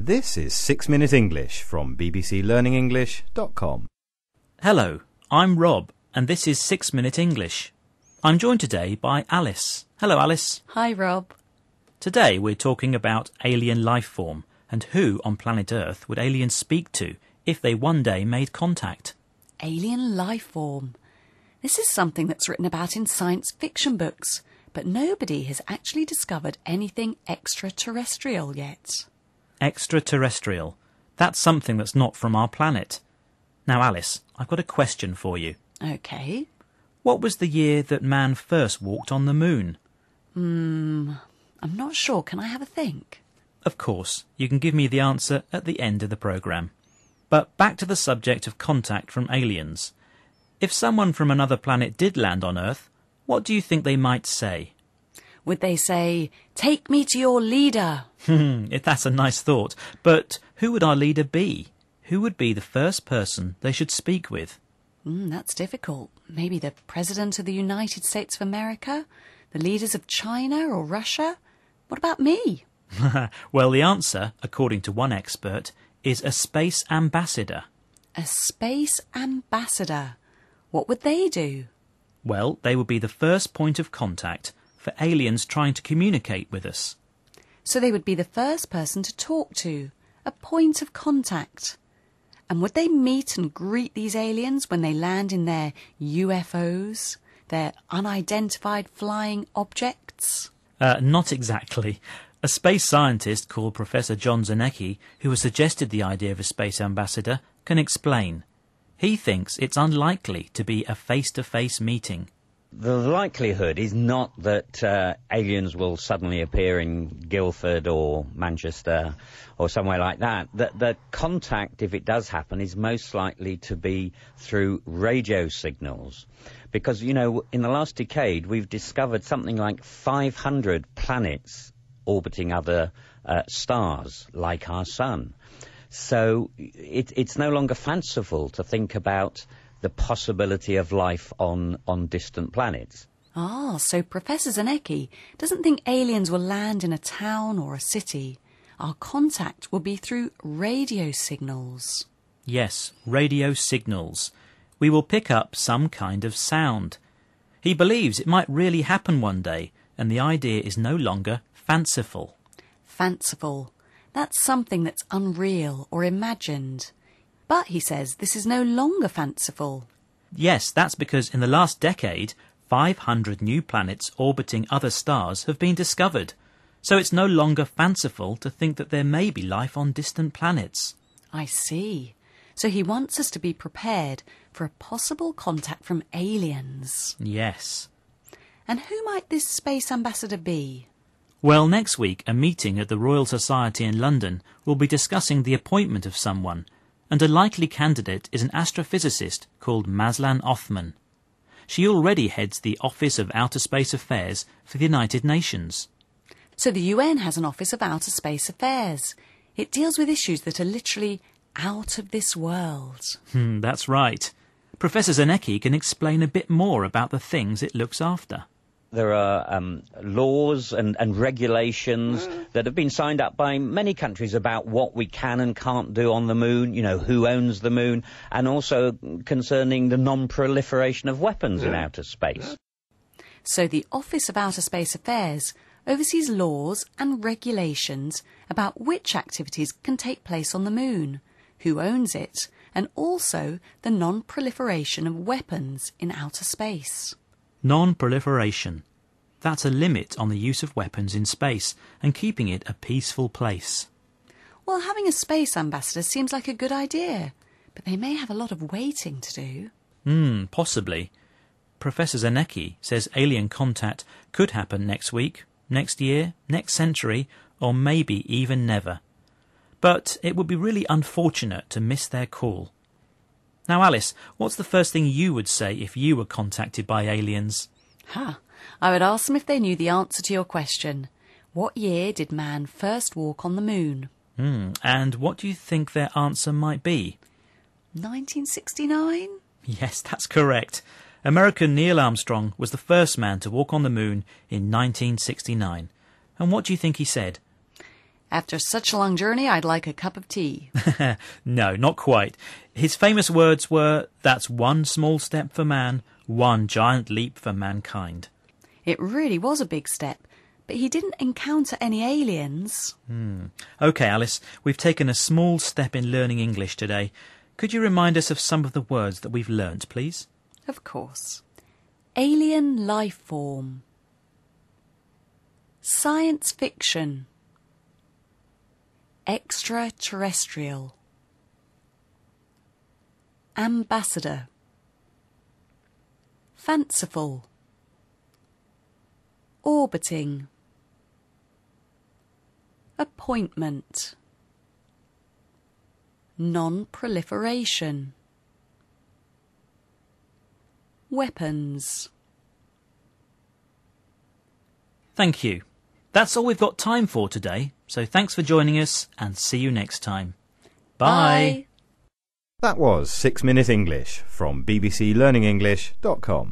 This is 6 Minute English from bbclearningenglish.com. Hello, I'm Rob, and this is 6 Minute English. I'm joined today by Alice. Hello, Alice. Hi, Rob. Today we're talking about alien life form and who on planet Earth would aliens speak to if they one day made contact. Alien life form. This is something that's written about in science fiction books, but nobody has actually discovered anything extraterrestrial yet. Extraterrestrial. That's something that's not from our planet. Now, Alice, I've got a question for you. OK. What was the year that man first walked on the moon? I'm not sure. Can I have a think? Of course, you can give me the answer at the end of the programme. But back to the subject of contact from aliens. If someone from another planet did land on Earth, what do you think they might say? Would they say, "Take me to your leader"? That's a nice thought. But who would our leader be? Who would be the first person they should speak with? That's difficult. Maybe the President of the United States of America? The leaders of China or Russia? What about me? Well, the answer, according to one expert, is a space ambassador. A space ambassador. What would they do? Well, they would be the first point of contact for aliens trying to communicate with us. So they would be the first person to talk to, a point of contact. And would they meet and greet these aliens when they land in their UFOs, their unidentified flying objects? Not exactly. A space scientist called Professor John Zanecki, who has suggested the idea of a space ambassador, can explain. He thinks it's unlikely to be a face-to-face meeting. The likelihood is not that aliens will suddenly appear in Guildford or Manchester or somewhere like that. The contact, if it does happen, is most likely to be through radio signals. Because, you know, in the last decade, we've discovered something like 500 planets orbiting other stars like our sun. So it's no longer fanciful to think about the possibility of life on distant planets. So Professor Zanecki doesn't think aliens will land in a town or a city. Our contact will be through radio signals. Yes, radio signals. We will pick up some kind of sound. He believes it might really happen one day, and the idea is no longer fanciful. Fanciful. That's something that's unreal or imagined. But, he says, this is no longer fanciful. Yes, that's because in the last decade, 500 new planets orbiting other stars have been discovered. So it's no longer fanciful to think that there may be life on distant planets. I see. So he wants us to be prepared for a possible contact from aliens. Yes. And who might this space ambassador be? Well, next week, a meeting at the Royal Society in London will be discussing the appointment of someone, and a likely candidate is an astrophysicist called Mazlan Othman. She already heads the Office of Outer Space Affairs for the United Nations. So the UN has an Office of Outer Space Affairs. It deals with issues that are literally out of this world. That's right. Professor Zanecki can explain a bit more about the things it looks after. There are laws and regulations that have been signed up by many countries about what we can and can't do on the moon, you know, who owns the moon, and also concerning the non-proliferation of weapons in outer space. So the Office of Outer Space Affairs oversees laws and regulations about which activities can take place on the moon, who owns it, and also the non-proliferation of weapons in outer space. Non-proliferation. That's a limit on the use of weapons in space and keeping it a peaceful place. Well, having a space ambassador seems like a good idea, but they may have a lot of waiting to do. Possibly. Professor Zanecki says alien contact could happen next week, next year, next century, or maybe even never. But it would be really unfortunate to miss their call. Now, Alice, what's the first thing you would say if you were contacted by aliens? I would ask them if they knew the answer to your question. What year did man first walk on the moon? And what do you think their answer might be? 1969? Yes, that's correct. American Neil Armstrong was the first man to walk on the moon in 1969. And what do you think he said? After such a long journey, I'd like a cup of tea. No, not quite. His famous words were, "That's one small step for man, one giant leap for mankind." It really was a big step, but he didn't encounter any aliens. OK, Alice, we've taken a small step in learning English today. Could you remind us of some of the words that we've learnt, please? Of course. Alien life form. Science fiction. Extraterrestrial. Ambassador. Fanciful. Orbiting. Appointment. Non-proliferation. Weapons. Thank you. That's all we've got time for today, so thanks for joining us and see you next time. Bye. That was 6 Minute English from bbclearningenglish.com.